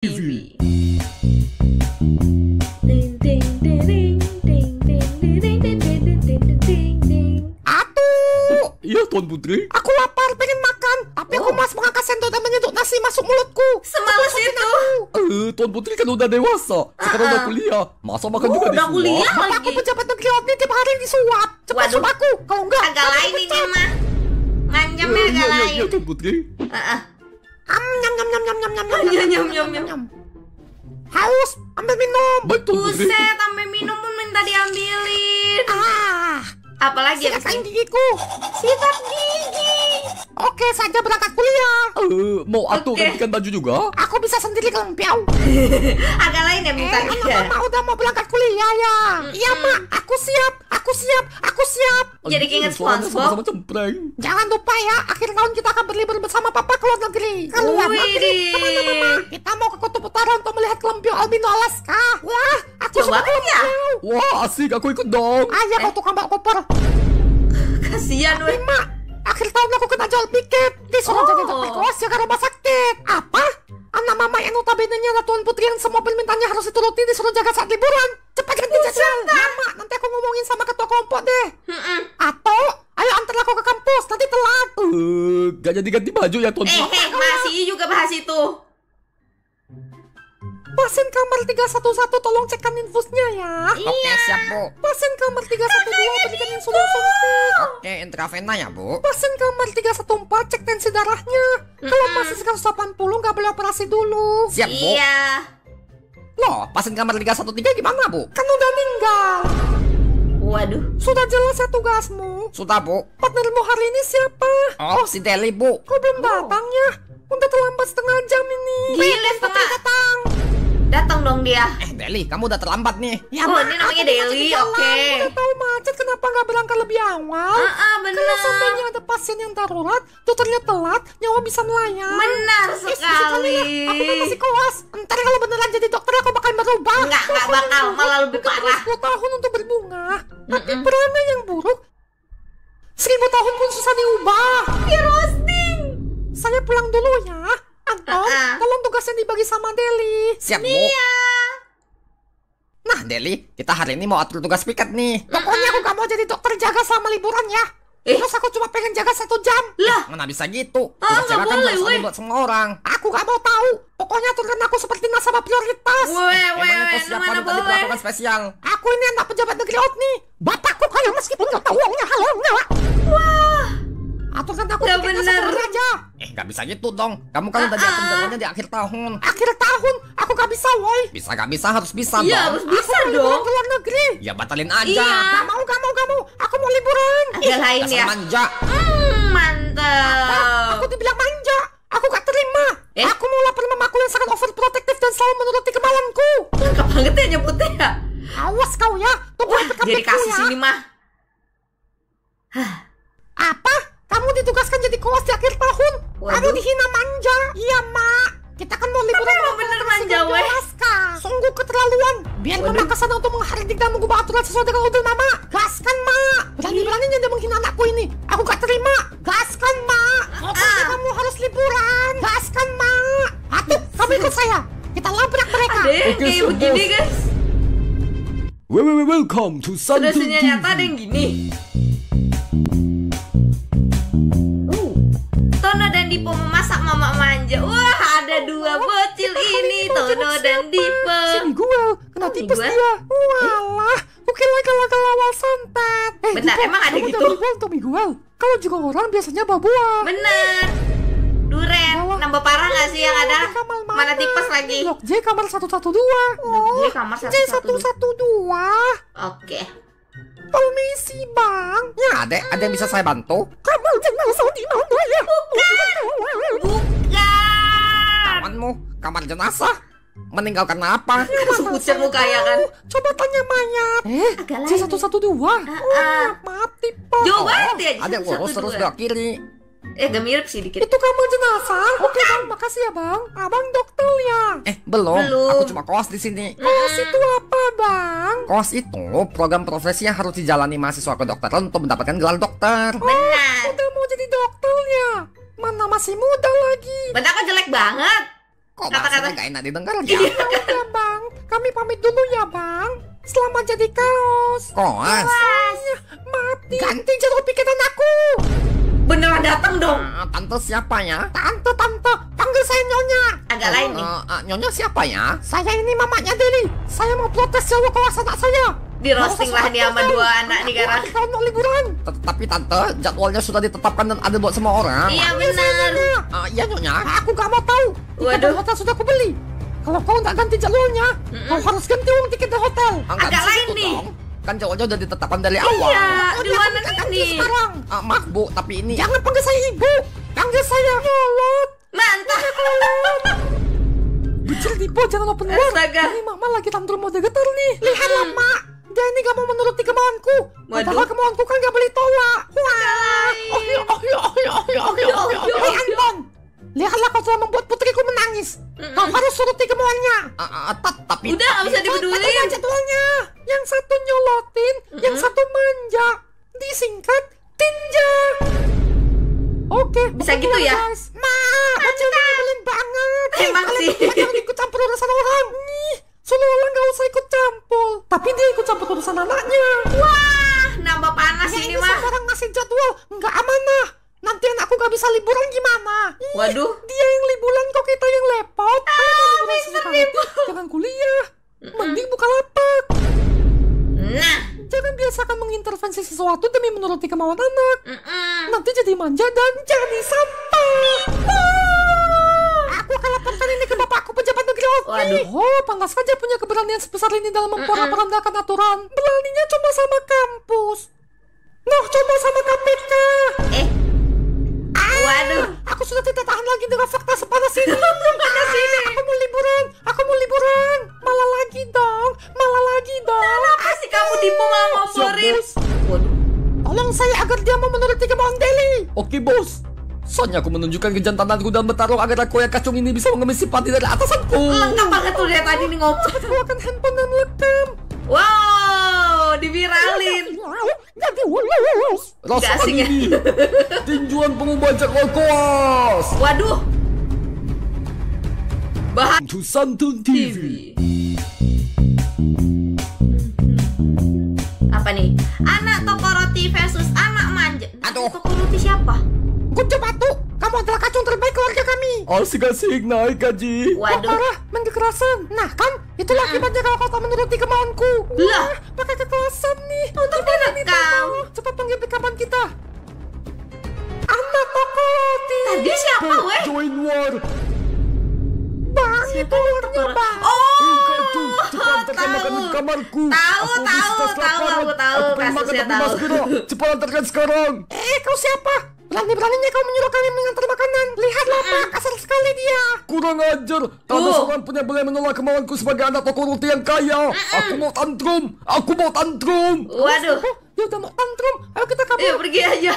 TV. Iya, Tuan Putri. Aku lapar, pengen makan. Tapi aku mas mengangkat sendok dan menyedot nasi masuk mulutku. Semalas itu. Tuan Putri kan udah dewasa. Sekarang udah kuliah. Masa makan juga udah disuap? kuliah Bapak lagi. aku pejabat negeri nih tiap hari disuap. Cepat Waduh. suap aku. Kalau enggak, Agak lain ini mah. Ngancam ya agak lain. Iya, Tuan Putri. Nyam nyam nyam nyam nyam nyam Nyam, nyam, nyam, nyam. Haus, ambil minum. Baik, Tuan Putri. Buset, sampai minum pun minta diambilin. Apalagi ya? Siapkan gigiku. Sikat gigi. Oke saja berangkat kuliah. Mau atuh Oke. gantikan baju juga? Aku bisa sendiri kelempiau. Agak lain ya minta dia. Mama udah mau berangkat kuliah ya. Iya mak, aku siap. Aku siap. Aku siap. Jadi keinget Suaranya SpongeBob. sama-sama cempreng. Jangan lupa ya, akhir tahun kita akan berlibur bersama papa ke luar negeri. Ke luar negeri. Widih. Kemana-mana. Kita mau ke Kutub Utara untuk melihat kelempiau albino Alaska. Wah, aku Coba suka kan ya? kelempiau. Wah, asik. Aku ikut dong. Ayah kau tukang bak koper. Kasian weh. Mak, akhir tahun aku kena jual piket. Disuruh jadi dokter kelas jaga rumah sakit. Apa? Anak mama yang notabene-nya adalah Tuan Putri yang semua permintaannya harus dituruti disuruh jaga saat liburan. Cepat ganti jadwal. Ya, Mak, nanti aku ngomongin sama ketua kelompok deh. Atau, ayo antar aku ke kampus, nanti telat. Gak jadi ganti baju ya, Tuan Putri. Masih juga bahas itu. Pasien kamar 311 tolong cekkan infusnya ya. Oke, siap, Bu. Pasien kamar 312 berikan insulin suntik. Oke, intravena ya, Bu. Pasien kamar 314 cek tensi darahnya. Kalau masih 180 nggak boleh operasi dulu. Siap, Bu. Iya. Loh, pasien kamar 313 gimana, Bu? Kan udah meninggal. Waduh. Sudah jelas ya tugasmu. Sudah, Bu. Partnermu hari ini siapa? Oh, si Deli, Bu. Kok belum datang ya? Udah terlambat setengah jam ini. Gila, setengah. Datang. Datang dong dia. Deli, kamu udah terlambat nih. Ya, Oh, Mak, ini namanya aku Deli, macet di jalan. oke. Udah tahu macet, kenapa nggak berangkat lebih awal? Benar. Kalau seandainya ada pasien yang darurat, dokternya telat, nyawa bisa melayang. Benar sekali. Aku kan masih koas. Ntar kalau beneran jadi dokter, aku bakal berubah. Enggak bakal, malah lebih parah. 10 tahun untuk berbunga. Tapi perannya yang buruk, 1000 tahun pun susah diubah. Di roasting. Saya pulang dulu ya. Anton, tolong tugasnya dibagi sama Deli. Siap, Bu. Iya. Nah, Deli, kita hari ini mau atur tugas piket nih. Pokoknya aku gak mau jadi dokter jaga selama liburan ya. Terus aku cuma pengen jaga 1 jam. Lah, Mana bisa gitu? Ah, Tugas jaga nggak kan boleh, harus weh. ada buat semua orang. Aku gak mau tahu. Pokoknya aturkan aku seperti nasabah prioritas. Emang itu siapa mana yang tadi boleh. perlakuan spesial? Aku ini anak pejabat negeri out nih. Bapakku kaya meskipun gak tahu uangnya. Halo, enggak. Wah. Aturkan aku Nggak tiketnya bener. satu aja. Gak bisa gitu dong. Kamu kan udah diatur jadwalnya di akhir tahun. Akhir tahun, aku gak bisa, woi. Bisa gak bisa harus bisa Iya, dong. harus bisa Aku mau liburan dong. ke luar negeri. Ya batalin aja. Iya. Gak mau. Aku mau liburan. Agak lain Dasar ya. manja. Mantap. Aku dibilang manja. Aku gak terima. Aku mau lapor mamaku yang sangat overprotective dan selalu menuruti kemauanku. Lengkap banget ya nyebutnya ya. Awas kau ya. Tunggu Jadi kasus ini mah. Apa? Kamu ditugaskan jadi koas di akhir tahun? Waduh. Kamu dihina manja? Iya, Mak. Kita kan mau liburan emang bener manja, weh. Alaska. Sungguh keterlaluan. Biar Mama kesana untuk menghardik dan mengubah aturan sesuai dengan order Mama. Gaskan, Mak. Berani-beraninya dia menghina anakku ini. Aku gak terima. Gaskan, Mak. Pokoknya kamu harus liburan. Gaskan, Mak. Atuh, kamu ikut saya. Kita labrak mereka. Ada yang Oke, kayak siap, begini Bos. guys. Welcome to Santun Sudah TV. nyata ada yang gini. Tono dan Dipo memasak mama manja. Wah, ada dua bocil ini, Tono dan Dipo. Si Miguel, kena Oh, tipes Miguel? dia. Walah, kukira gagal awal santet. Bentar, Dipo, emang ada kamu gitu? udah Miguel untuk Miguel. Kalau juga orang biasanya bawa buah. Bener. Duren, nambah parah gak sih yang ada? Mana tipes lagi? Blok J kamar 112. Blok J kamar J 112. Oke. Permisi, Bang. Ya, ada yang bisa saya bantu? Kamu jenazah di mana ya? Bukan. Kawanmu, kamar jenazah. Meninggalkan apa? Pucat muka ya kan? Coba tanya mayat. Agak J lain. 112. Maaf, Tipe. Jauh banget ya. Ada yang lurus terus 112. belok kiri. Agak mirip sih dikit. Itu kamar jenazah. Oke, Bang. Makasih ya, Bang. Abang dokter ya. Belum. Belum. Aku cuma koas di sini. Koas itu apa, Bang? Koas itu program profesi yang harus dijalani mahasiswa kedokteran untuk mendapatkan gelar dokter. Benar. Udah mau jadi dokter ya? Mana masih muda lagi. Bentar kok jelek banget. Kok Kata-kata. bahasanya gak enak didengar ya? Ya bang, kami pamit dulu ya bang. Selamat jadi kaos. Koas. Mati. Ganti jeruk pikiran aku. Beneran datang dong. Tante siapa ya? Tante, panggil saya Nyonya. Agak lain nih. Nyonya siapa ya? Saya ini mamanya Deli. Saya mau protes jauh kelas anak saya. Di roasting lah dia sama dua anak nih karena. Kalau mau liburan. Tapi tante, jadwalnya sudah ditetapkan dan ada buat semua orang. Iya benar. Iya Nyonya. Aku gak mau tahu. Tiket Waduh. hotel sudah aku beli. Kalau kau nggak ganti jadwalnya, kau harus ganti uang tiket hotel. Agak Nggak lain gitu nih. dong. Kan jadwalnya udah ditetapkan dari awal. Iya, Oh, dua anak ini. Sekarang. Maaf Bu, tapi ini Jangan panggil saya ibu. Panggil saya Nyolot. Mantap. Bicil tipe jangan open war. Astaga. Ini mama lagi tantrum mode getar nih. Lihatlah mak. Dia ini gak mau menuruti kemauanku. Waduh. Padahal kemauanku kan gak boleh tolak. Wah. Hei Anton. Lihatlah kau telah membuat putriku menangis. Kau harus turuti kemauannya. tapi Udah nggak usah Ada dipedulin. jadwalnya. Yang satu nyolotin, yang satu manja. Disingkat Tinja. Oke, Bisa pokoknya gitu ya? guys. Bocil ini nyebelin banget. Emang Kalian sih. berdua jangan ikut campur urusan orang. Nih, seolah-olah gak usah ikut campur. Tapi dia ikut campur urusan anaknya. Wah, nambah panas Ya ini ini mah. sekarang ngasih jadwal, nggak amanah. Nanti anakku gak bisa liburan gimana? Ih, Waduh. dia yang liburan kok kita yang lepot. Jangan kuliah. Mending buka lapak. Nah. Jangan biasakan mengintervensi sesuatu demi menuruti kemauan anak. Mm-mm. Nanti jadi manja dan jadi sampah. Aku akan laporkan ini ke bapakku pejabat negeri Oki. Waduh. Oh, pantas saja punya keberanian sebesar ini dalam memporak-porandakan aturan. Beraninya cuma sama kampus. Noh, coba sama KPK. Waduh. Aku sudah tidak tahan lagi dengan fakta sepanas ini. Panas ini. Aku mau liburan. Malah lagi dong. Kenapa sih kamu Dipo malah ngomporin? Waduh. Tolong saya agar dia mau menuruti kemauan Deli. Oke bos. Soalnya aku menunjukkan kejantananku dan bertarung agar aku yang kacung ini bisa mengemis simpati dari atasanku. Lengkap banget tuh dia tadi nih ngobrol. Keluarkan handphone dan rekam. Wow, diviralin. Rasakan asing ya. ini. Tinjuan pengubah jadwal koas. Waduh. Bahan Santun TV. Apa nih? Anak toko roti versus anak manja. Aduh. Toko roti siapa? Kunci batu. Kamu adalah kacung terbaik keluarga kami. Asik-asik naik gaji. Waduh. Parah, main kekerasan. Nah kan, itulah akibatnya kalau kau tak menuruti kemauanku. Lah. Pakai kekerasan nih. Untuk direkam. Cepat panggil backupan kita. Anak toko roti. Tadi siapa weh? Join war. Bang, itu warnanya bang. Oh, Kacung, cepat antarkan makanan ke kamarku. Tahu, Aku tahu, bisa tahu, kelaparan. aku tahu, Aku pengen makan kasusnya tapi mas tahu. Gero. Cepat antarkan sekarang. Kau siapa? Berani-beraninya kau menyuruh kami mengantar makanan. Lihatlah pak, kasar sekali dia. Kurang ajar. Tak ada seorang pun yang boleh menolak kemauanku sebagai anak toko roti yang kaya. Aku mau tantrum. waduh. Oh, dia udah mau tantrum. Ayo kita kabur. Ayo pergi aja.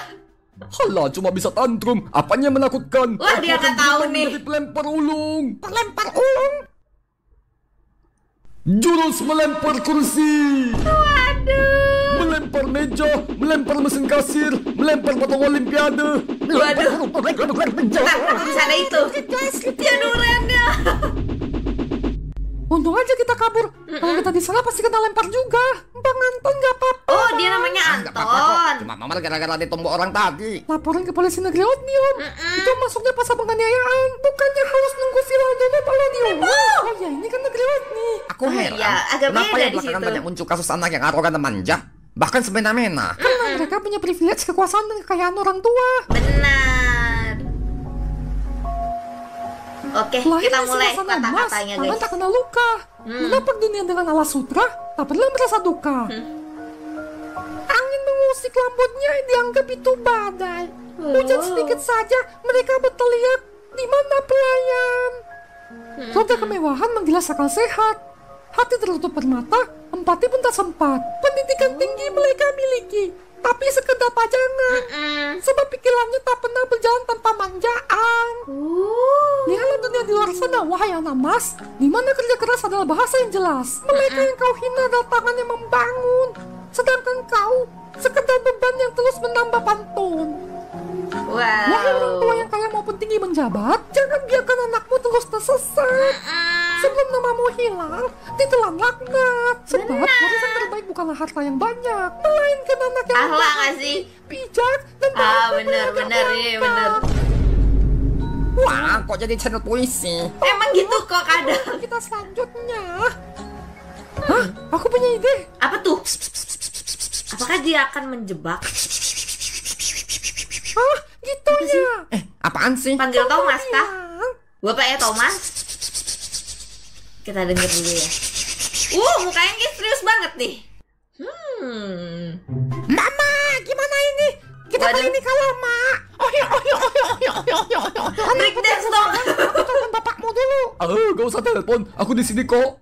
Halah, cuma bisa tantrum. Apanya yang menakutkan? Wah, dia Aku akan nggak tahu berubah nih. menjadi pelempar ulung. Pelempar ulung. Jurus melempar kursi. Waduh. Melempar meja. Melempar mesin kasir. Melempar potong olimpiade. Waduh. Bentar, bisa ada itu. Ya durennya. Untung aja kita kabur. Kalau kita di sana pasti kena lempar juga. Bang Anton nggak apa-apa. Oh, dia namanya Nggak apa-apa kok. Anton. Cuma mama gara-gara ditombok orang tadi. Laporan ke polisi negeri Otnium. Itu masuknya pasal penganiayaan. Bukannya harus nunggu viral dulu malah diurus. Oh ya, ini kan negeri Otni. Aku Oh, heran. iya, agak Kenapa beda yang di belakangan situ. banyak muncul kasus anak yang arogan dan manja? Bahkan semena-mena. Karena mereka punya privilege kekuasaan dan kekayaan orang tua. Benar. Oke, Lahir kita di mulai suasana emas, kata-katanya tangan guys. tak kena luka. Menapak dunia dengan alas sutra, tak pernah merasa duka. Angin mengusik rambutnya dianggap itu badai. Hujan sedikit saja, mereka berteriak, di mana pelayan? Roda kemewahan menggilas akal sehat. Hati tertutup permata, empati pun tak sempat. Pendidikan tinggi mereka miliki, tapi sekedar pajangan. Sebab pikirannya tak pernah berjalan tanpa manjaan. Lihatlah dunia di luar sana, wahai anak mas, di mana kerja keras adalah bahasa yang jelas. Mereka yang kau hina adalah tangan yang membangun, sedangkan kau sekedar beban yang terus menambah pantun. Wahai orang tua yang kaya maupun tinggi menjabat, jangan biarkan anakmu terus tersesat. Sebelum namamu hilang, ditelan laknat. Sebab warisan terbaik bukanlah harta yang banyak, melainkan anak yang Ahlak nggak sih? bijak dan Bener, iya bener. Wah, kok jadi channel puisi? Emang gitu kok kadang. Kita selanjutnya. Hah? Aku punya ide. Apa tuh? Apakah dia akan menjebak? Hah? Gitu ya. Apaan sih? Panggil Thomas kah? Yang Bapaknya Thomas? Kita denger dulu ya. Mukanya kayak serius banget nih. Mama, gimana ini? Kita Waduh. kali ini kalah, Mak. Break dance dong. Aku telepon bapakmu dulu. Gak usah telepon, aku di sini kok.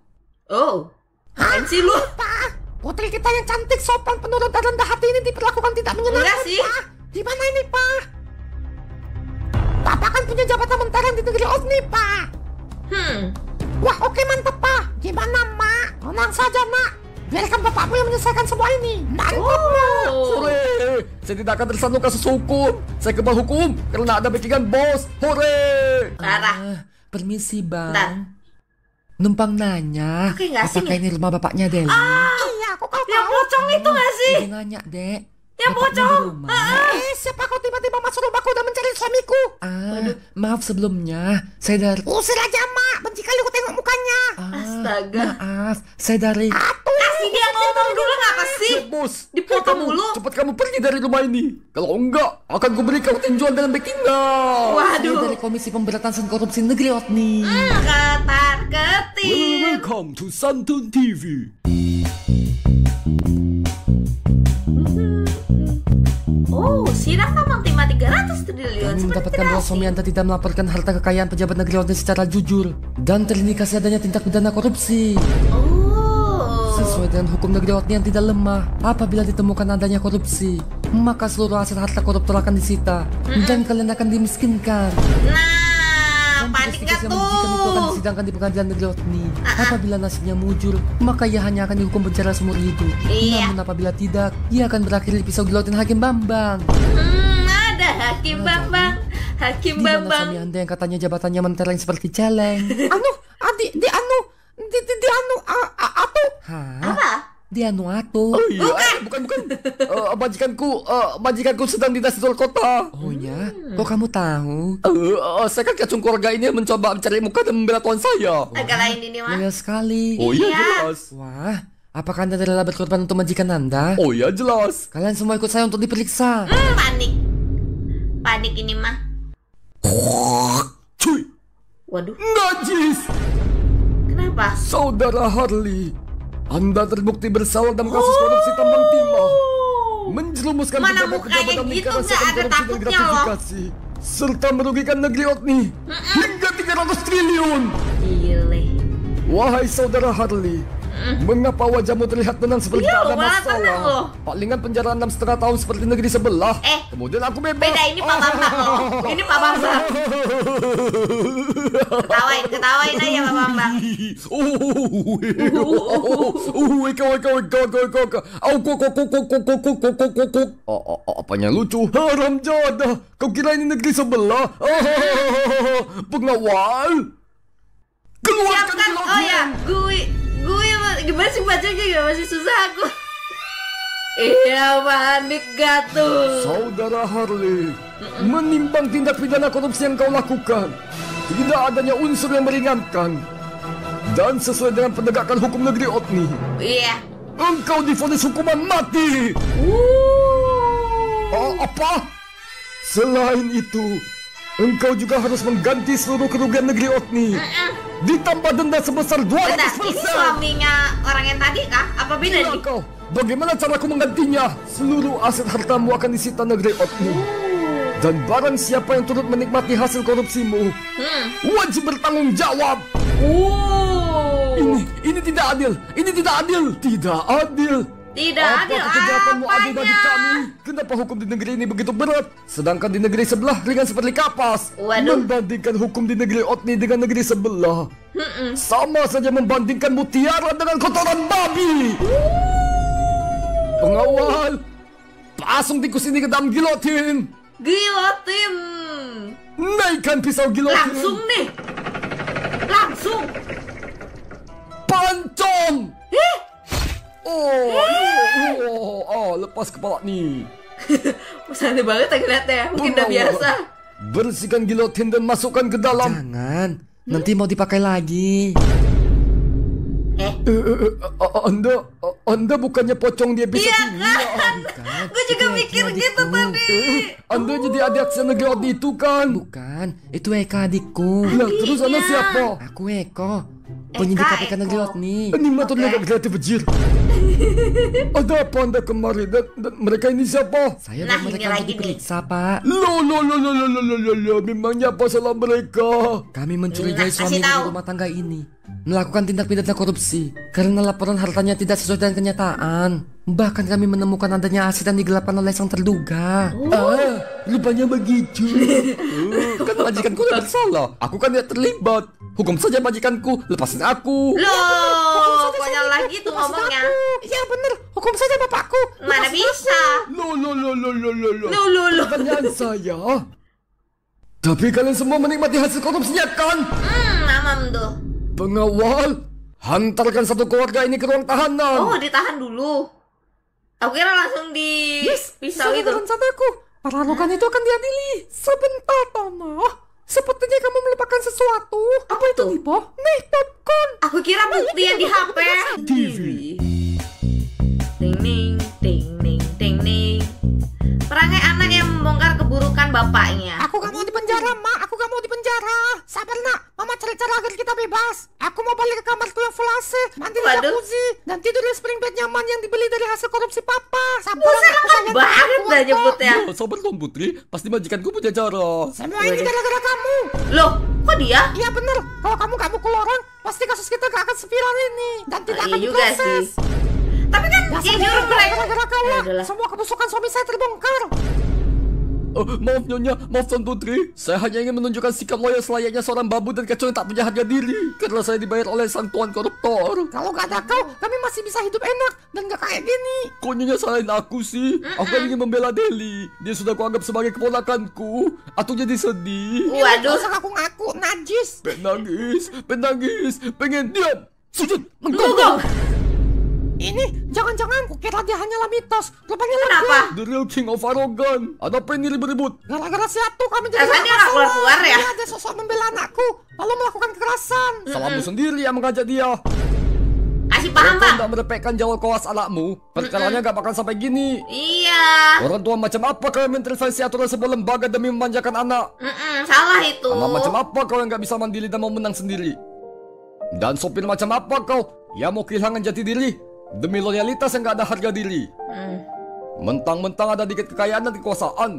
Apaan sih lu? Pak, putri kita yang cantik, sopan, penurut dan rendah hati ini diperlakukan tidak menyenangkan. Enggak sih. Pak. Gimana ini, Pak? Bapak kan punya jabatan mentereng di negeri Osni, Pak. Wah, oke, mantap, Pak. Gimana, Mak? Tenang saja, Nak. Biarkan bapakmu yang menyelesaikan semua ini. Mantap, Mak. Hore, saya tidak akan tersandung kasus hukum. Saya kebal hukum karena ada backingan bos. Hore. Parah. Permisi Bentar. bang. Numpang nanya, Oke, nggak asing apakah ya? ini rumah bapaknya Deli? Iya, aku kau Yang tahu. pocong itu gak sih? Jadi nanya dek. Yang bapaknya di pocong. rumah? Siapa kau tiba-tiba masuk rumahku dan mencari suamiku? Maaf sebelumnya. Saya dari. Usir aja, Mak. Benci kali aku tengok mukanya. Astaga. Maaf, saya dari. Kasih dia ngomong dulu ngapa sih? Bos, Dipotong kamu, mulu. cepat kamu pergi dari rumah ini. Kalau enggak, akan kuberi kau tinjuan dengan backingan. Saya Waduh. dari Komisi Pemberantasan Korupsi Negeri Otni. Ketar ketir. Welcome to Santun TV. Sidang Tamang Timah 300 triliun. Kami Seperti mendapatkan bahwa tidak suami sih? Anda tidak melaporkan harta kekayaan pejabat negeri Otni secara jujur dan terindikasi adanya tindak pidana korupsi. Sesuai dengan hukum negeri Otni yang tidak lemah, apabila ditemukan adanya korupsi, maka seluruh aset harta koruptor akan disita dan kalian akan dimiskinkan. Nah, Dan panik gak tugas yang menjijikan itu akan tuh? disidangkan di pengadilan negeri Otni. Apabila nasibnya mujur, maka ia hanya akan dihukum penjara seumur hidup. Iya. Namun apabila tidak, ia akan berakhir di pisau gilotin Hakim Bambang. Ada Hakim Bambang. Hakim Di mana Bambang. suami Anda yang katanya jabatannya mentereng seperti celeng? Atuh. Hah? Apa? Di Anuatu. Oh iya, bukan. Majikanku sedang dinas di luar kota. Oh ya? Kok kamu tahu? Saya kan kacung keluarga ini yang mencoba mencari muka dan membela tuan saya. Agak lain ini mah. Loyal sekali. Oh iya, Iya. jelas. Wah, apakah Anda rela berkorban untuk majikan Anda? Oh iya, jelas. Kalian semua ikut saya untuk diperiksa. Panik. Panik ini mah. Cuy, Waduh. najis. Kenapa? Saudara Harley, Anda terbukti bersalah dalam kasus korupsi tambang timah. Menjerumuskan Mana pejabat-pejabat mukanya dan gitu, lingkaran nggak sektor ada korupsi dan takutnya loh. gratifikasi, serta merugikan negeri Otni hingga 300 triliun. Gile. Wahai saudara Harley, mengapa wajahmu terlihat tenang seperti Iya, tak ada malah tenang loh. masalah? Palingan penjara 6,5 tahun seperti negeri sebelah. Kemudian aku bebas. Beda ini Pak Bambang loh. Ini Pak Bambang. Ketawain aja Pak Bambang. Apanya lucu? Haram jadah. Kau kira ini negeri sebelah? Pengawal. Keluarkan Siapkan. Oh ya, pilotnya. gue gimana sih bacanya gak masih susah aku. Iya panik gak tuh. Saudara Harley, menimbang tindak pidana korupsi yang kau lakukan, tidak adanya unsur yang meringankan, dan sesuai dengan penegakan hukum negeri Otni, Iya. engkau divonis hukuman mati. Apa? Selain itu, engkau juga harus mengganti seluruh kerugian negeri Otni, ditambah denda sebesar 200%. Bentar, ini suaminya orang yang tadi kah? Apa beda Iya, nih? kau. Bagaimana caraku menggantinya? Seluruh aset hartamu akan disita negeri Otni. Dan barang siapa yang turut menikmati hasil korupsimu, wajib bertanggung jawab. Ini tidak adil. Ini tidak adil. Tidak adil. Tidak adil Apakah kejahatanmu adil bagi apanya? kami? Kenapa hukum di negeri ini begitu berat, sedangkan di negeri sebelah ringan seperti kapas? Waduh. Membandingkan hukum di negeri Otni dengan negeri sebelah, sama saja membandingkan mutiara dengan kotoran babi. Pengawal, pasung tikus ini ke dalam gilotin. Gilotin. Naikkan pisau gilotin. Langsung nih. Langsung. Pancong. Lepas kepala nih. Santai banget ya ngeliatnya. Mungkin udah biasa. Bersihkan gilotin dan masukkan ke dalam. Jangan, nanti mau dipakai lagi. Anda bukannya pocong dia bisa Iya sini? kan? Gue juga mikir gitu tadi. Anda jadi adik aksen negeri Odi itu kan? Bukan, itu Eka adikku. Lah terus Anda siapa? Aku Eko, penyidik Eka, KPK negeri Eko. Otni. Animatornya gak kreatif bejir. Ada apa Anda kemari dan mereka ini siapa? Saya Nah, dan ini mereka mau lagi nih. diperiksa, Pak. Lo, memangnya apa salah mereka? Kami mencurigai Nah, suami kasih tahu. ibu rumah tangga ini melakukan tindak pidana korupsi karena laporan hartanya tidak sesuai dengan kenyataan. Bahkan kami menemukan adanya aset yang digelapkan oleh sang terduga. Rupanya begitu. Kan majikanku yang bersalah. Aku kan tidak terlibat. Hukum saja majikanku, lepasin aku. Loh, konyol lagi tuh ngomongnya. Ya bener, hukum saja bapakku. Mana bisa? Lo. Pertanyaan saya. Tapi kalian semua menikmati hasil korupsinya kan? Mamam tuh. Pengawal, hantarkan satu keluarga ini ke ruang tahanan. Oh, ditahan dulu. Aku kira langsung di pisau Sesuai itu. dengan rencanaku, para arogan itu akan diadili. Sebentar, Tono. Sepertinya kamu melupakan sesuatu. Apa itu? Ibo, nih popcorn. Aku kira bukti yang di HP. TV. Ting ning, ting ning, ting ning. Perangai anak yang membongkar keburukan bapaknya. Aku gak mau di penjara, Mak. Aku gak mau di penjara. Sabar, Nak. Mama cari cara agar kita bebas. Aku mau balik ke kamarku yang full AC, mandi di Waduh. jacuzzi, dan tidur di spring bed nyaman yang dibeli dari hasil korupsi Papa. Sabar, Buset, aku lengkap sayang banget kamu, dah kuat kok. nyebutnya. Sabar dong Putri, pasti majikanku punya cara. Semua ini gara-gara kamu. Loh, kok dia? Iya bener, kalau kamu gak mukul orang, pasti kasus kita gak akan seviral ini. Dan tidak Iya akan juga sih. diproses. Tapi kan Dasar yang nyuruh mereka. gara-gara kau lah. Udahlah. Semua kebusukan suami saya terbongkar. Maaf Nyonya, maaf Tuan Putri. Saya hanya ingin menunjukkan sikap loyal selayaknya seorang babu dan kacau yang tak punya harga diri. Karena saya dibayar oleh sang tuan koruptor. Kalau gak ada kau, kami masih bisa hidup enak dan gak kayak gini. Kok Nyonya salahin aku sih? Aku kan ingin membela Deli. Dia sudah kuanggap sebagai keponakanku. Aku jadi sedih. Gak Waduh. usah ngaku-ngaku, najis. Penangis, pengen diam. Sujud, Gugong. menggugong. Ini, jangan-jangan kukira dia hanyalah mitos. Rupanya Kenapa? The real king of arrogant. Ada apa ini ribut-ribut? Gara-gara si Atu kami jadi Rasanya dia nggak keluar-keluar ya? Dia ada sosok membela anakku, lalu melakukan kekerasan. Salahmu sendiri yang mengajak dia. Kasih paham, Kau Bang. tidak merepekkan jawab kawas anakmu, perkaranya gak bakal sampai gini. Iya. Orang tua macam apa kau yang mengintervensi aturan sebuah lembaga demi memanjakan anak? Salah itu. Ama macam apa kau yang gak bisa mandiri dan mau menang sendiri? Dan sopir macam apa kau yang mau kehilangan jati diri demi loyalitas yang gak ada harga diri? Mentang-mentang ada dikit kekayaan dan kekuasaan,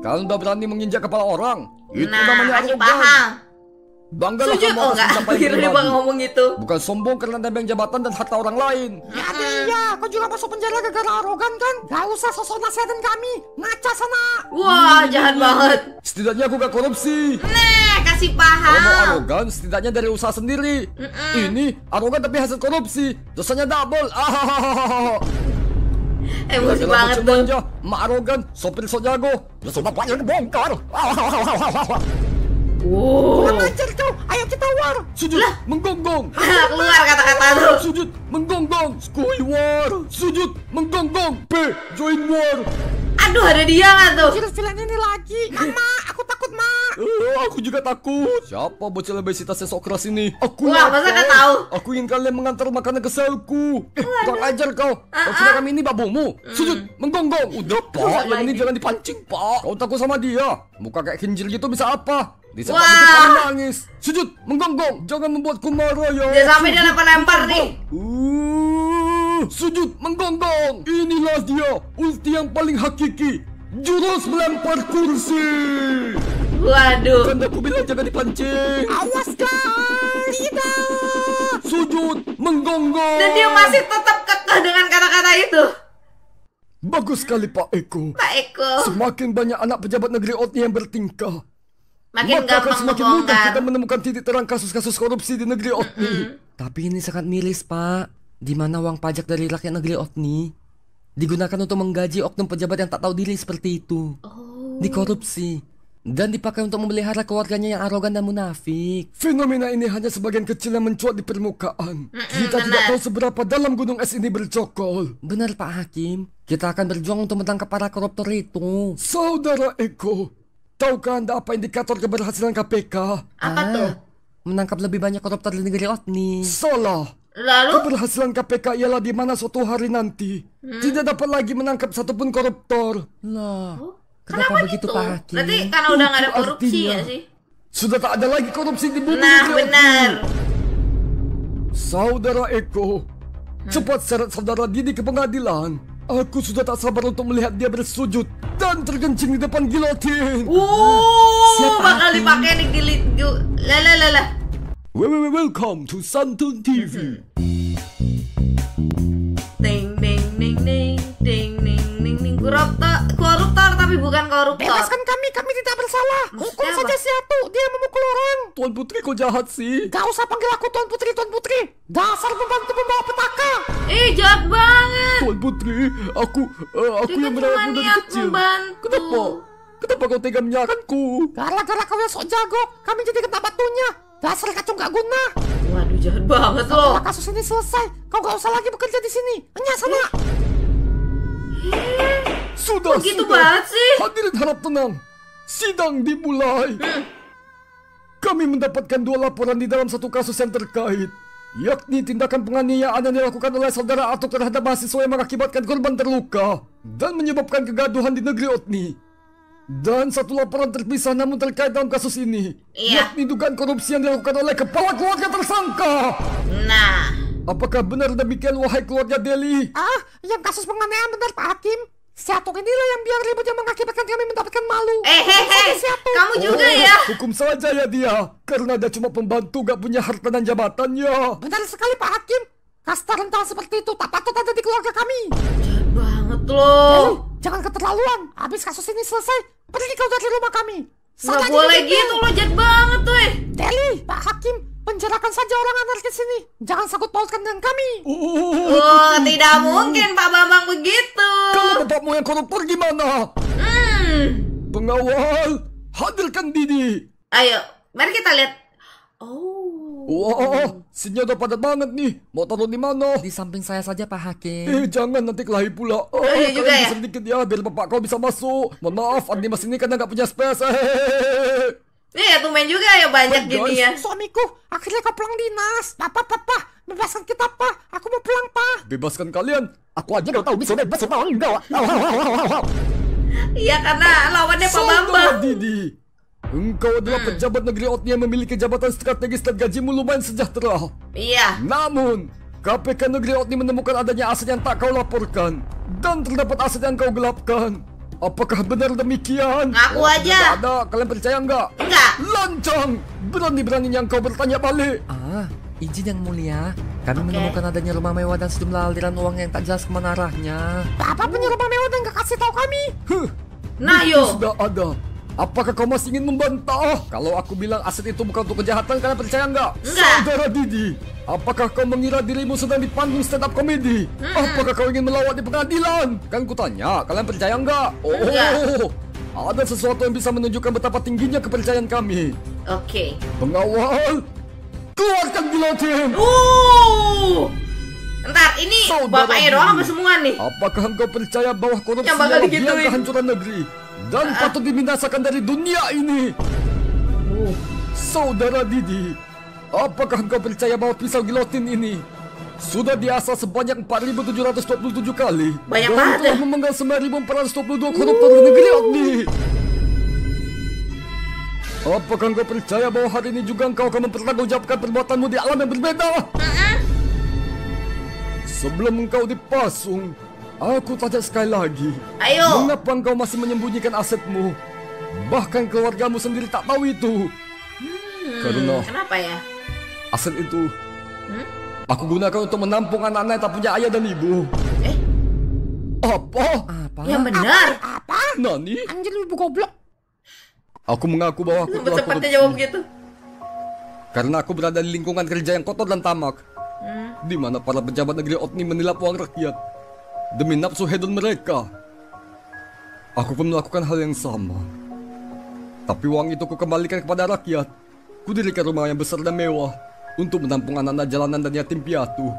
kalian udah berani menginjak kepala orang. Itu Nah, namanya kasih arogan. paham. Banggalah Sujud. kamu Oh atas enggak. pencapaian Kira dia pribadi. bakal ngomong gitu. Bukan sombong karena nebeng jabatan dan harta orang lain. Ya iya, kau juga masuk penjara gara-gara arogan kan? Gak usah sosok nasihatin kami, ngaca sana. Wah, jahat banget. Setidaknya aku gak korupsi. Nah, kasih Kalau mau paham. arogan, setidaknya dari usaha sendiri. Ini arogan tapi hasil korupsi, dosanya double. Emosi Gara-gara banget bocil tuh. manja, mak arogan, sopir so jago, dosa bapaknya kebongkar. Kurang ajar kau, ayo kita war. Sujud, menggonggong. Keluar kata-kata tuh. Sujud, menggonggong. Skui war. Sujud, menggonggong. P, join war. Aduh, ada dia nggak tuh? Jurus villain ini lagi. Mama, aku takut, Ma. Aku juga takut. Siapa bocil obesitas yang sok keras ini? Aku Wah, masa lapar. nggak tahu? Aku ingin kalian mengantar makanan ke selku. Kurang ajar kau. Kau kira kami ini babumu? Sujud, menggonggong. Udah pak, yang ini jangan dipancing pak. Kau takut sama dia? Muka kayak kinjil gitu bisa apa? Di saat Wah. itu kamu nangis. Sujud, menggonggong. Jangan membuatku marah ya. Dia sampai dia Sujud, lempar-lempar nih. Sujud, menggonggong. Inilah dia, ulti yang paling hakiki. Jurus melempar kursi. Waduh. Kan aku bilang jangan dipancing. Awas guys, tidak. Sujud, menggonggong. Dan dia masih tetap kekeh dengan kata-kata itu. Bagus sekali Pak Eko. Pak Eko. Semakin banyak anak pejabat negeri Otni yang bertingkah, Makin maka akan gampang semakin mudah membongkar. kita menemukan titik terang kasus-kasus korupsi di negeri Otni. Tapi ini sangat miris, Pak. Di mana uang pajak dari rakyat negeri Otni digunakan untuk menggaji oknum pejabat yang tak tahu diri seperti itu. Oh. dikorupsi, dan dipakai untuk memelihara keluarganya yang arogan dan munafik. Fenomena ini hanya sebagian kecil yang mencuat di permukaan. Kita tidak tahu seberapa dalam gunung es ini bercokol. Benar Pak Hakim, kita akan berjuang untuk menangkap para koruptor itu. Saudara Eko, tahukah Anda apa indikator keberhasilan KPK? Apa tuh? Menangkap lebih banyak koruptor di negeri Otni. Salah. Lalu? Keberhasilan KPK ialah di mana suatu hari nanti tidak dapat lagi menangkap satupun koruptor. Lah, Kenapa begitu gitu? Pak Hakim? Berarti karena udah nggak ada korupsi Artinya, ya sih? sudah tak ada lagi korupsi di bumi. Nah, negeri benar. Otni. Saudara Eko, cepat seret saudara Didi ke pengadilan. Aku sudah tak sabar untuk melihat dia bersujud dan tergencing di depan gilotin. Bakal dipakai nih gilit. Lah. Welcome to Santun TV. Ding ding ding ding ding ding ding ding. Koruptor tapi bukan koruptor. Bebaskan kami tidak bersalah. Hukum Maksudnya saja apa? si Atu, dia memukul orang. Tuan Putri kok jahat sih? Gak usah panggil aku Tuan Putri. Dasar pembantu membawa petaka. Jahat banget. Tuan Putri, aku Dia yang kan merawatmu cuma dari niat kecil. membantu. Kenapa kau tega menyalahkanku? Gara-gara kau yang sok jago, kami jadi kena batunya. Dasar kacung gak guna. Waduh, jahat banget loh. Setelah kasus ini selesai, kau gak usah lagi bekerja di sini. Enya sana. Sudah, Begitu sudah. banget sih. Hadirin harap tenang. Sidang dimulai. Kami mendapatkan 2 laporan di dalam satu kasus yang terkait, yakni tindakan penganiayaan yang dilakukan oleh saudara Atuk terhadap mahasiswa yang mengakibatkan korban terluka dan menyebabkan kegaduhan di negeri Otni. Dan satu laporan terpisah namun terkait dalam kasus ini, Iya. yakni dugaan korupsi yang dilakukan oleh kepala keluarga tersangka. Nah, Apakah benar demikian wahai keluarga Deli? Yang kasus penganiayaan benar Pak Hakim. Si Atuk inilah yang biar ribut yang mengakibatkan kami mendapatkan malu. hehehe. Si Atuk. Kamu juga ya. Hukum saja ya dia, karena dia cuma pembantu gak punya harta dan jabatannya. Benar sekali Pak Hakim. Kasta rental seperti itu tak patut ada di keluarga kami. Jahat banget loh. Jangan keterlaluan. Habis kasus ini selesai, pergi kau dari rumah kami. Nggak boleh gitu loh, jahat banget tuh. Deli, Pak Hakim, penjarakan saja orang anarkis ini. Jangan sangkut pautkan dengan kami. Tidak mungkin Pak Bambang begitu. Kalau bapakmu yang koruptor gimana? Pengawal, hadirkan Didi. Ayo, mari kita lihat. Wah, sinyal udah padat banget nih. Mau taruh di mana? Di samping saya saja Pak Hakim. Jangan nanti kelahi pula. iya juga ya. Sedikit ya, biar bapak kau bisa masuk. Mohon maaf, Andi Mas ini kadang gak punya space. Nih ya, tumben juga ya banyak gini ya. Suamiku, akhirnya kau pulang dinas. Papa, bebaskan kita, Pak. Aku mau pulang, Pak. Bebaskan kalian. Aku aja gak tahu bisa bebas apa enggak. Iya, karena lawannya Pak Saudara Bambang. Didi, engkau adalah pejabat negeri Otni yang memiliki jabatan strategis dan gajimu lumayan sejahtera. Iya. Namun, KPK negeri Otni menemukan adanya aset yang tak kau laporkan dan terdapat aset yang kau gelapkan. Apakah benar demikian? Ngaku aja. Tidak ada, kalian percaya enggak? Enggak. Lancang! Berani-beraninya engkau bertanya balik. Izin yang mulia, kami menemukan adanya rumah mewah dan sejumlah aliran uang yang tak jelas kemana arahnya. Papa punya rumah mewah dan gak kasih tahu kami. Nah, Itu yo. sudah ada. Apakah kau masih ingin membantah? Kalau aku bilang aset itu bukan untuk kejahatan, kalian percaya enggak? Enggak. Saudara Didi, apakah kau mengira dirimu sedang di panggung stand up comedy? Apakah kau ingin melawat di pengadilan? Kan kutanya, kalian percaya enggak? Enggak. Ada sesuatu yang bisa menunjukkan betapa tingginya kepercayaan kami. Oke. Pengawal, keluarkan gilotin. Ntar, ini Saudara bapaknya doang Didi, apa semua nih? Apakah engkau percaya bahwa korupsi Yang bakal adalah biang digituin. kehancuran negeri dan patut dibinasakan dari dunia ini? Saudara Didi, apakah engkau percaya bahwa pisau gilotin ini sudah diasah sebanyak 4.727 kali Banyak dan banget telah ya? memenggal 9.422 koruptor di negeri Otni? Apakah engkau percaya bahwa hari ini juga engkau akan mempertanggungjawabkan perbuatanmu di alam yang berbeda? Sebelum engkau dipasung, aku tanya sekali lagi. Ayo. Mengapa engkau masih menyembunyikan asetmu? Bahkan keluargamu sendiri tak tahu itu. Karena Kenapa ya? aset itu aku gunakan untuk menampung anak-anak yang tak punya ayah dan ibu. Apa? Yang benar. Apa? Nani? Anjir ibu goblok. Aku mengaku bahwa aku telah Cepatnya korupsi. jawab gitu. Karena aku berada di lingkungan kerja yang kotor dan tamak, di mana para pejabat negeri Otni menilap uang rakyat demi nafsu hedon mereka. Aku pun melakukan hal yang sama. Tapi uang itu kukembalikan kepada rakyat. Kudirikan rumah yang besar dan mewah untuk menampung anak-anak jalanan dan yatim piatu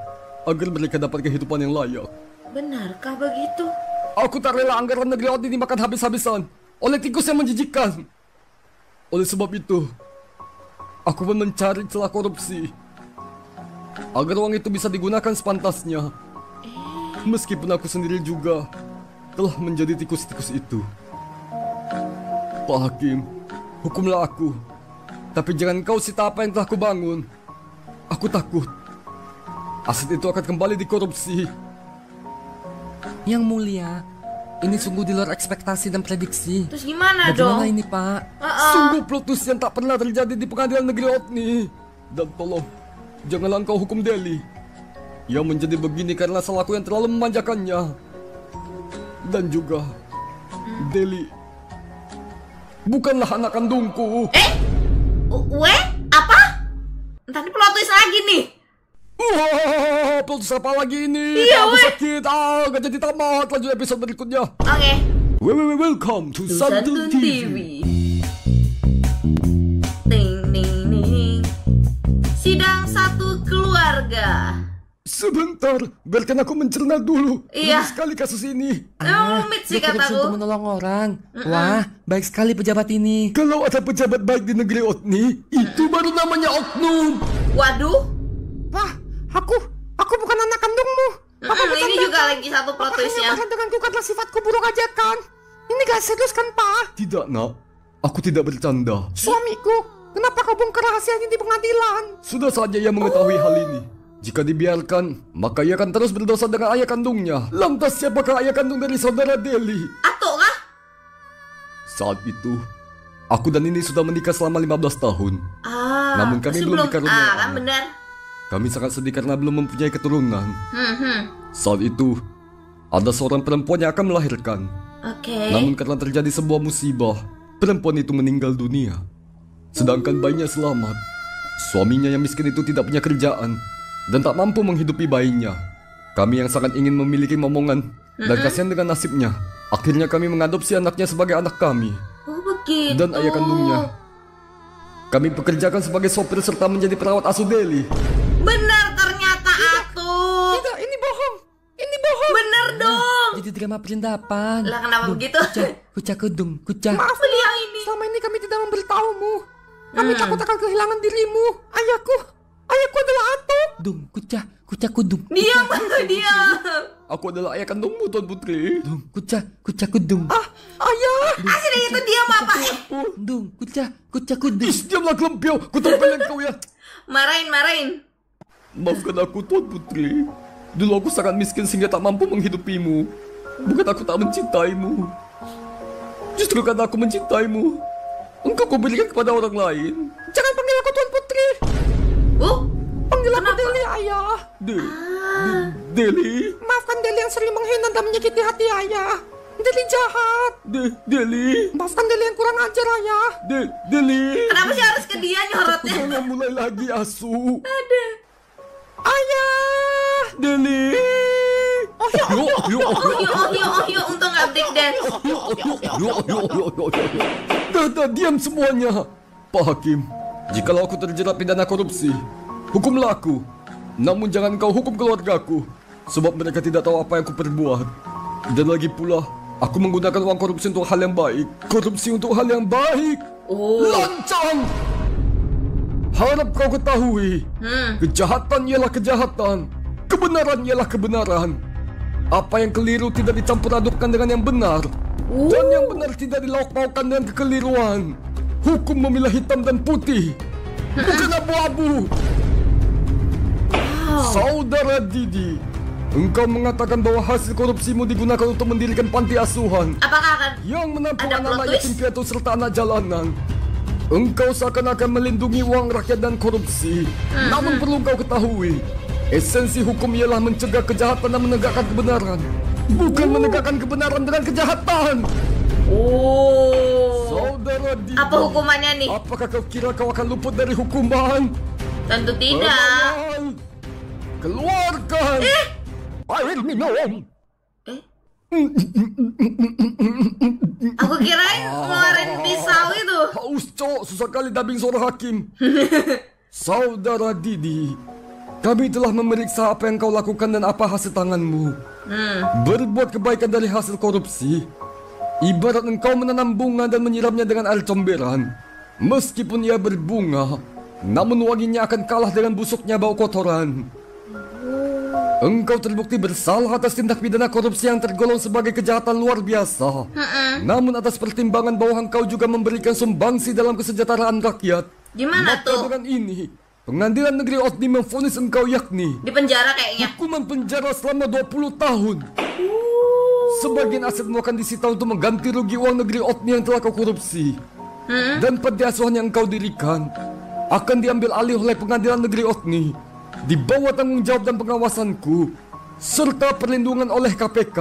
agar mereka dapat kehidupan yang layak. Benarkah begitu? Aku tak rela anggaran negeri ini dimakan habis-habisan oleh tikus yang menjijikan. Oleh sebab itu, aku pun mencari celah korupsi agar uang itu bisa digunakan sepantasnya. Meskipun aku sendiri juga telah menjadi tikus-tikus itu. Pak Hakim, hukumlah aku. Tapi jangan kau sita apa yang telah kubangun. Aku takut aset itu akan kembali dikorupsi. Yang mulia, ini sungguh di luar ekspektasi dan prediksi. Terus gimana dong? Bagaimana ini, Pak? Sungguh plot twist yang tak pernah terjadi di pengadilan negeri Otni. Dan tolong, janganlah kau hukum Deli. Ia menjadi begini karena salahku yang terlalu memanjakannya. Dan juga, Deli bukanlah anak kandungku. Apa? Entah ini plot twist lagi nih. Wah, plot twist apa lagi ini? Iya, Aku sakit. Gak jadi tamat. Lanjut episode berikutnya. Oke. Welcome to Santun TV. Ting ning ning. Sidang satu keluarga. Sebentar, biarkan aku mencerna dulu. Iya. Rumit sekali kasus ini. Rumit sih dia korupsi kataku. untuk menolong orang. Wah, baik sekali pejabat ini. Kalau ada pejabat baik di negeri Otni, itu baru namanya oknum. Waduh. Wah, aku bukan anak kandungmu. Ini juga lagi satu plot twistnya. Apa denganku karena sifatku buruk aja kan? Ini gak serius kan, Pak? Tidak, nak. Aku tidak bercanda. Suamiku, kenapa kau bongkar rahasia ini di pengadilan? Sudah saja ia mengetahui hal ini. Jika dibiarkan, maka ia akan terus berdosa dengan ayah kandungnya. Lantas siapakah ayah kandung dari saudara Deli? Atuk kah? Saat itu, aku dan ini sudah menikah selama 15 tahun. Namun kami belum dikaruniai kan anak. benar. Kami sangat sedih karena belum mempunyai keturunan. Saat itu, ada seorang perempuan yang akan melahirkan. Oke. Namun karena terjadi sebuah musibah, perempuan itu meninggal dunia. Sedangkan bayinya selamat. Suaminya yang miskin itu tidak punya kerjaan dan tak mampu menghidupi bayinya. Kami yang sangat ingin memiliki momongan dan kasihan dengan nasibnya, akhirnya kami mengadopsi anaknya sebagai anak kami. Oh begitu. Dan ayah kandungnya kami pekerjakan sebagai sopir serta menjadi perawat asuh Deli. Benar ternyata Atuk. Tidak, ini bohong. Ini bohong. Bener dong. Jadi drama perindapan. Lah kenapa begitu? Kucak kudung, kucak. Maaf Beliau ini. selama ini kami tidak memberitahumu. Kami takut akan kehilangan dirimu. Ayahku adalah Atuk. Dung, kucak kudung. Diam. Aku adalah ayah kandungmu, Tuan Putri. Dung, kucak kudung. Ayah. Asli itu diam apa? Dung, kucak kudung. Diamlah kelempio, ku tempelin kau ya. Marahin. Maafkan aku, Tuan Putri. Dulu aku sangat miskin sehingga tak mampu menghidupimu. Bukan aku tak mencintaimu. Justru karena aku mencintaimu, engkau kau berikan kepada orang lain. Jangan panggil aku Tuan Putri. Panggil aku Kenapa? Deli, Ayah. Deli. Maafkan Deli yang sering menghina dan menyakiti hati Ayah. Deli jahat. Deli. Maafkan Deli yang kurang ajar, Ayah. Deli. Kenapa sih harus ke dia nyorotnya? Jangan mulai lagi, asu. Ayah. Deli. Oh ya, Yuk, untung gak break dance. Dah, diam semuanya. Pak Hakim, jikalau aku terjerat pidana korupsi, hukumlah aku. Namun jangan kau hukum keluargaku, sebab mereka tidak tahu apa yang aku perbuat. Dan lagi pula, aku menggunakan uang korupsi untuk hal yang baik. Korupsi untuk hal yang baik. Lancang! Harap kau ketahui, kejahatan ialah kejahatan, kebenaran ialah kebenaran. Apa yang keliru tidak dicampur adukkan dengan yang benar, dan yang benar tidak dilauk-paukkan dengan kekeliruan. Hukum memilah hitam dan putih, bukan abu-abu. Saudara Didi, engkau mengatakan bahwa hasil korupsimu digunakan untuk mendirikan panti asuhan Apakah akan yang menampung ada plot anak-anak twist? yatim piatu serta anak jalanan. Engkau seakan-akan melindungi uang rakyat dan korupsi. Namun perlu kau ketahui, esensi hukum ialah mencegah kejahatan dan menegakkan kebenaran, bukan menegakkan kebenaran dengan kejahatan. Saudara Didi, Apa hukumannya nih? apakah kau kira kau akan luput dari hukuman? Tentu tidak. Perlahan, keluarkan air minum. Cok, susah kali dubbing suara hakim. Saudara Didi, kami telah memeriksa apa yang kau lakukan dan apa hasil tanganmu. Berbuat kebaikan dari hasil korupsi ibarat engkau menanam bunga dan menyiramnya dengan air comberan. Meskipun ia berbunga, namun wanginya akan kalah dengan busuknya bau kotoran. Engkau terbukti bersalah atas tindak pidana korupsi yang tergolong sebagai kejahatan luar biasa. Namun atas pertimbangan bahwa engkau juga memberikan sumbangsi dalam kesejahteraan rakyat, Gimana maka tuh? dengan ini Pengadilan Negeri Otni memvonis engkau yakni Di penjara kayaknya. hukuman penjara selama 20 tahun. Sebagian asetmu akan disita untuk mengganti rugi uang negeri Otni yang telah kau korupsi. Dan panti asuhan yang engkau dirikan akan diambil alih oleh Pengadilan Negeri Otni di bawah tanggung jawab dan pengawasanku serta perlindungan oleh KPK.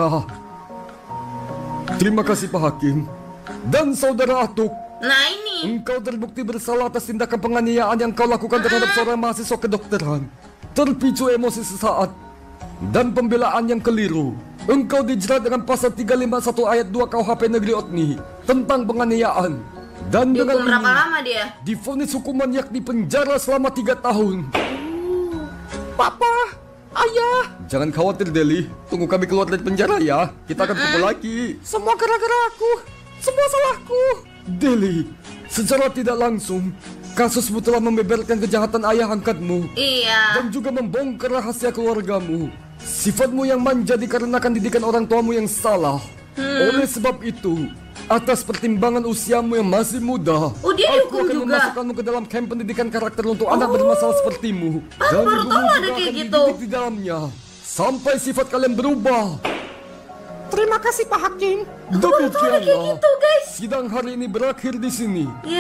Terima kasih Pak Hakim. Dan Saudara Atuk, Nah ini. engkau terbukti bersalah atas tindakan penganiayaan yang kau lakukan terhadap seorang mahasiswa kedokteran. Terpicu emosi sesaat dan pembelaan yang keliru, engkau dijerat dengan pasal 351 ayat 2 KUHP Negeri Otni tentang penganiayaan. Dan dengan Dihukum berapa ini lama dia? divonis hukuman yakni penjara selama 3 tahun. Papa, Ayah, Jangan khawatir Deli, tunggu kami keluar dari penjara ya. Kita akan kumpul lagi. semua gara-gara aku. Semua salahku. Deli, secara tidak langsung kasusmu telah membeberkan kejahatan ayah angkatmu Iya. dan juga membongkar rahasia keluargamu. Sifatmu yang manja dikarenakan didikan orang tuamu yang salah. Oleh sebab itu, atas pertimbangan usiamu yang masih muda, Oh, dia aku dihukum akan juga. memasukkanmu ke dalam camp pendidikan karakter untuk anak bermasalah sepertimu. Aku baru ibumu tahu juga ada kayak akan gitu. dididik di dalamnya sampai sifat kalian berubah. Terima kasih Pak Hakim. Baru tahu ada kayak gitu guys. Sidang hari ini berakhir di sini. Dan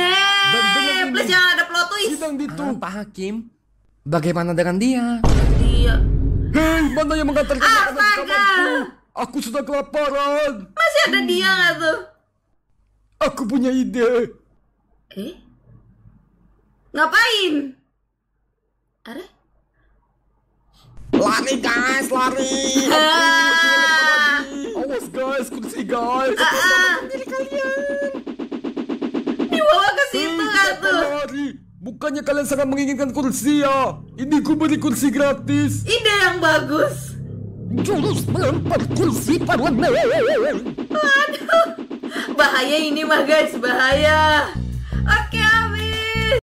dengan Yeay. ini, Please jangan ada plot twist. Sidang itu. Pak Hakim, bagaimana dengan dia? Iya. Hei, mana yang mengantarkan makanan di Astaga. kamarku? Aku sudah kelaparan. Masih ada dia nggak tuh? Aku punya ide. Ngapain? Are? Lari guys, lari. Awas guys, kursi guys. Diri kalian. Dibawa ke situ nggak tuh? Lari. Bukannya kalian sangat menginginkan kursi ya? Ini ku beri kursi gratis. Ide yang bagus. Jurus melempar kursi parlemen. Bahaya ini mah guys, bahaya.